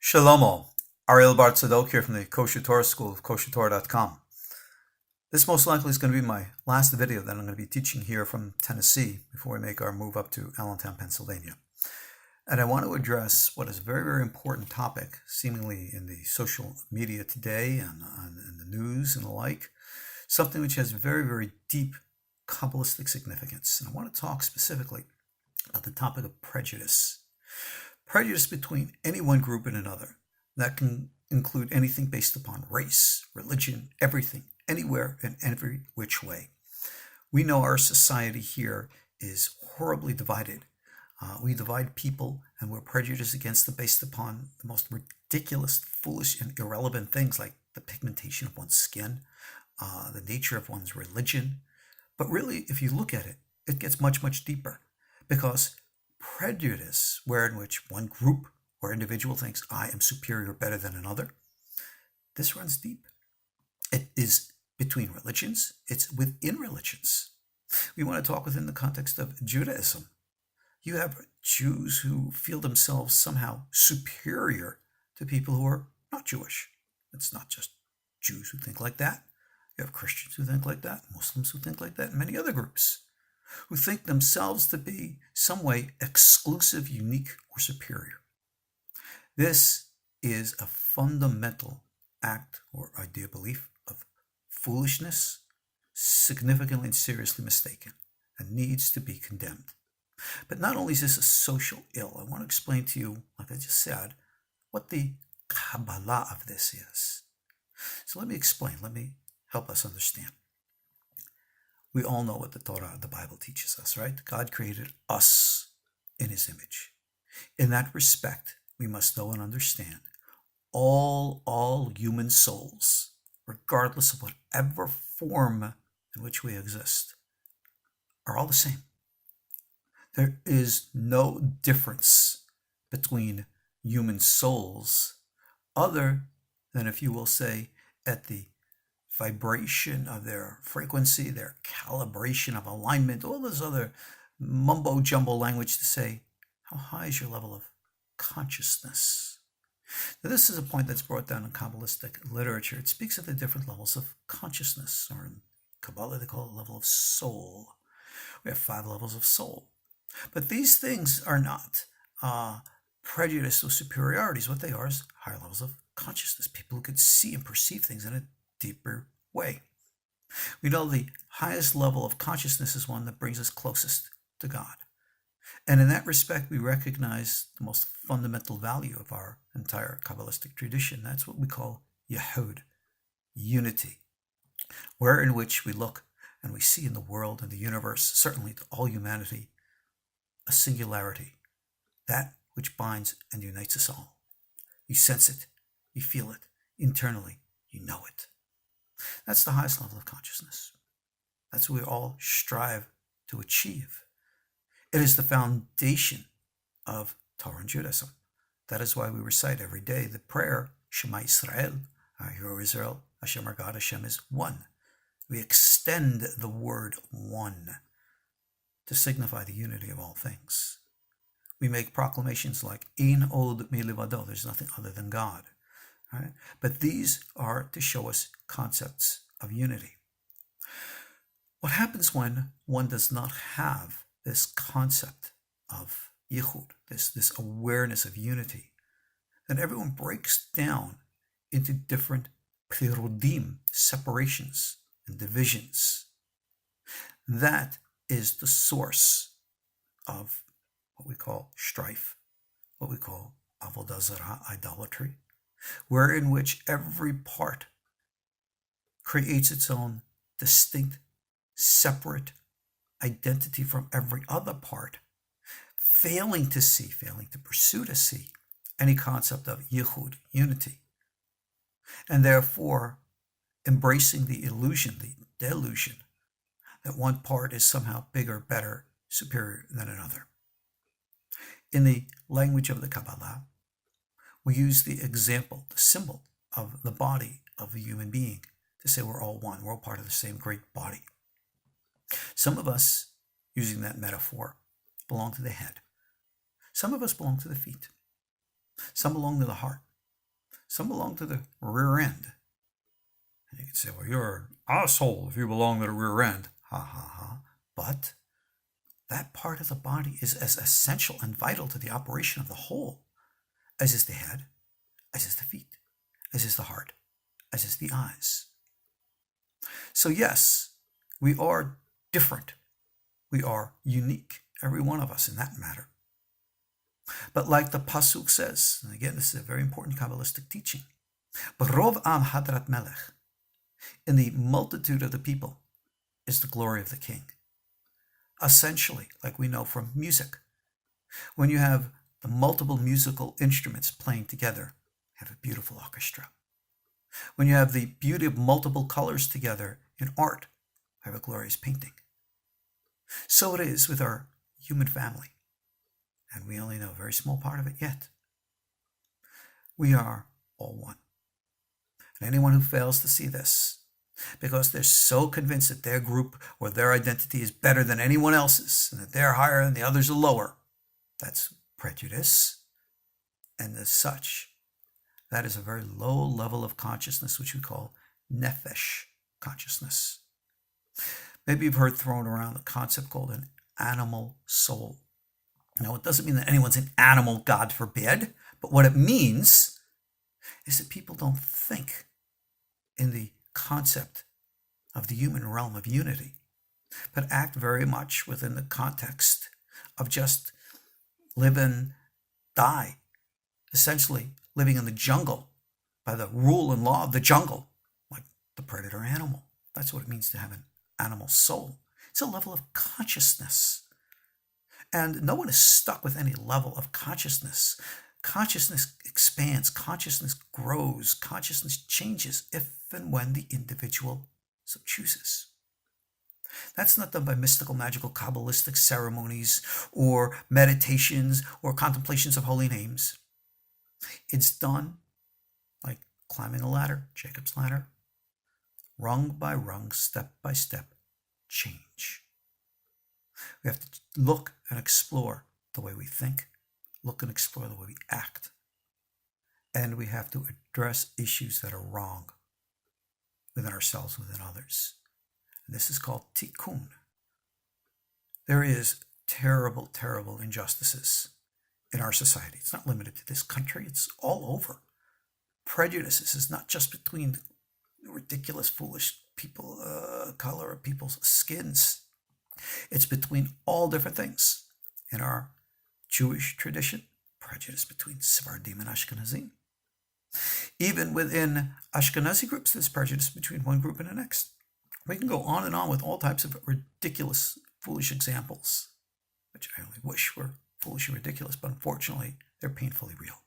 Shalom all. Ariel Tzadok here from the KosherTorah School of KosherTorah.com. This most likely is going to be my last video that I'm going to be teaching here from Tennessee before we make our move up to Allentown, Pennsylvania. And I want to address what is a very, very important topic, seemingly in the social media today and in the news and the like, something which has very, very deep Kabbalistic significance. And I want to talk specifically about the topic of prejudice. Prejudice between any one group and another. That can include anything based upon race, religion, everything, anywhere and every which way. We know our society here is horribly divided. We divide people and we're prejudiced against them based upon the most ridiculous, foolish, and irrelevant things like the pigmentation of one's skin, the nature of one's religion. But really, if you look at it, it gets much, much deeper, because prejudice, wherein which one group or individual thinks I am superior, better than another, this runs deep. It is between religions. It's within religions. We want to talk within the context of Judaism. You have Jews who feel themselves somehow superior to people who are not Jewish. It's not just Jews who think like that. You have Christians who think like that, Muslims who think like that, and many other groups who think themselves to be some way exclusive, unique, or superior. This is a fundamental act or idea, belief of foolishness, significantly and seriously mistaken, and needs to be condemned. But not only is this a social ill, I want to explain to you, like I just said, what the Kabbalah of this is. So let me explain, let me help us understand. We all know what the Torah, the Bible, teaches us, right? God created us in his image. In that respect, we must know and understand all human souls, regardless of whatever form in which we exist, are all the same. There is no difference between human souls other than, if you will say, at the vibration of their frequency, their calibration of alignment, all this other mumbo-jumbo language to say, how high is your level of consciousness? Now, this is a point that's brought down in Kabbalistic literature. It speaks of the different levels of consciousness, or in Kabbalah they call it level of soul. We have 5 levels of soul. But these things are not prejudice or superiorities. What they are is higher levels of consciousness. People who could see and perceive things in a deeper way. We know the highest level of consciousness is one that brings us closest to God. And in that respect, we recognize the most fundamental value of our entire Kabbalistic tradition. That's what we call yihud, unity, wherein which we look and we see in the world and the universe, certainly to all humanity, a singularity, that which binds and unites us all. You sense it, you feel it, internally, you know it. That's the highest level of consciousness. That's what we all strive to achieve. It is the foundation of Torah and Judaism. That is why we recite every day the prayer, Shema Yisrael, our hero Israel, Hashem our God, Hashem is one. We extend the word one to signify the unity of all things. We make proclamations like Ein od milivado, there's nothing other than God. Right? But these are to show us concepts of unity. What happens when one does not have this concept of yihud, this awareness of unity? Then everyone breaks down into different pirudim, separations and divisions. That is the source of what we call strife, what we call avodah zarah, idolatry, wherein which every part creates its own distinct, separate identity from every other part, failing to pursue to see any concept of yihud, unity, and therefore embracing the illusion, the delusion, that one part is somehow bigger, better, superior than another. In the language of the Kabbalah, we use the example, the symbol of the body of a human being to say we're all one, we're all part of the same great body. Some of us, using that metaphor, belong to the head. Some of us belong to the feet. Some belong to the heart. Some belong to the rear end. And you can say, well, you're an asshole if you belong to the rear end. Ha ha ha. But that part of the body is as essential and vital to the operation of the whole as is the head, as is the feet, as is the heart, as is the eyes. So yes, we are different. We are unique, every one of us in that matter. But like the Pasuk says, and again, this is a very important Kabbalistic teaching, B'rov am hadrat melech, in the multitude of the people is the glory of the king. Essentially, like we know from music, when you have the multiple musical instruments playing together, you have a beautiful orchestra. When you have the beauty of multiple colors together in art, you have a glorious painting. So it is with our human family, and we only know a very small part of it yet. We are all one. And anyone who fails to see this, because they're so convinced that their group or their identity is better than anyone else's, and that they're higher and the others are lower, that's prejudice. And as such, that is a very low level of consciousness, which we call nefesh consciousness. Maybe you've heard thrown around the concept called an animal soul. Now, it doesn't mean that anyone's an animal, God forbid, but what it means is that people don't think in the concept of the human realm of unity, but act very much within the context of just live and die, essentially living in the jungle by the rule and law of the jungle, like the predator animal. That's what it means to have an animal soul. It's a level of consciousness. And no one is stuck with any level of consciousness. Consciousness expands, consciousness grows, consciousness changes if and when the individual so chooses. That's not done by mystical, magical, Kabbalistic ceremonies or meditations or contemplations of holy names. It's done like climbing a ladder, Jacob's ladder, rung by rung, step by step, change. We have to look and explore the way we think, look and explore the way we act. And we have to address issues that are wrong within ourselves, within others. And this is called tikkun. There is terrible, terrible injustices in our society. It's not limited to this country. It's all over. Prejudices is not just between ridiculous, foolish people, color of people's skins. It's between all different things. In our Jewish tradition, prejudice between Sephardim and Ashkenazim. Even within Ashkenazi groups, there's prejudice between one group and the next. We can go on and on with all types of ridiculous, foolish examples, which I only wish were foolish and ridiculous, but unfortunately, they're painfully real.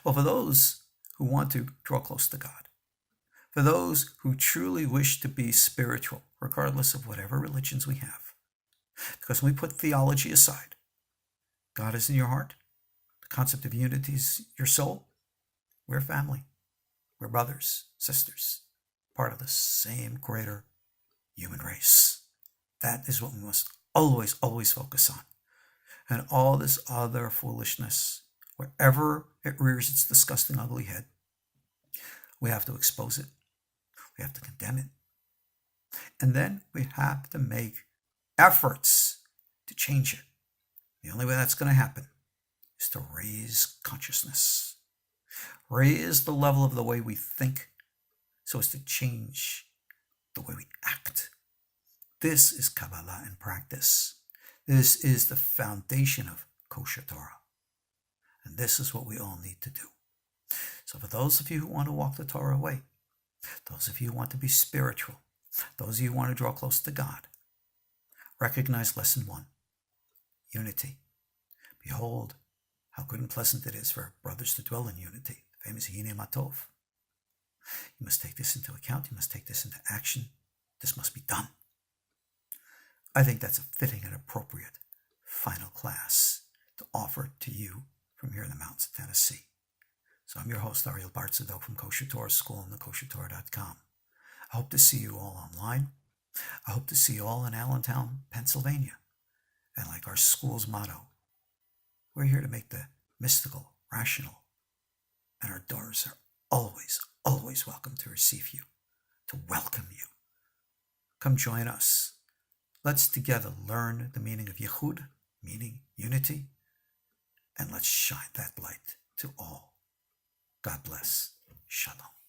Well, for those who want to draw close to God, for those who truly wish to be spiritual, regardless of whatever religions we have, because when we put theology aside, God is in your heart, the concept of unity is your soul, we're family, we're brothers, sisters, part of the same greater human race. That is what we must always, always focus on. And all this other foolishness, wherever it rears its disgusting, ugly head, we have to expose it. We have to condemn it. And then we have to make efforts to change it. The only way that's going to happen is to raise consciousness. Raise the level of the way we think so as to change the way we act. This is Kabbalah in practice. This is the foundation of KosherTorah. And this is what we all need to do. So for those of you who want to walk the Torah way, those of you who want to be spiritual, those of you who want to draw close to God, recognize lesson 1, unity. Behold, how good and pleasant it is for brothers to dwell in unity. The famous Hine Matov. You must take this into account. You must take this into action. This must be done. I think that's a fitting and appropriate final class to offer to you from here in the mountains of Tennessee. So I'm your host, Ariel Tzadok from KosherTorah School and KosherTorah.com. I hope to see you all online. I hope to see you all in Allentown, Pennsylvania. And like our school's motto, we're here to make the mystical, rational, and our doors are always, always welcome to receive you, to welcome you. Come join us. Let's together learn the meaning of yihud, meaning unity, and let's shine that light to all. God bless. Shalom.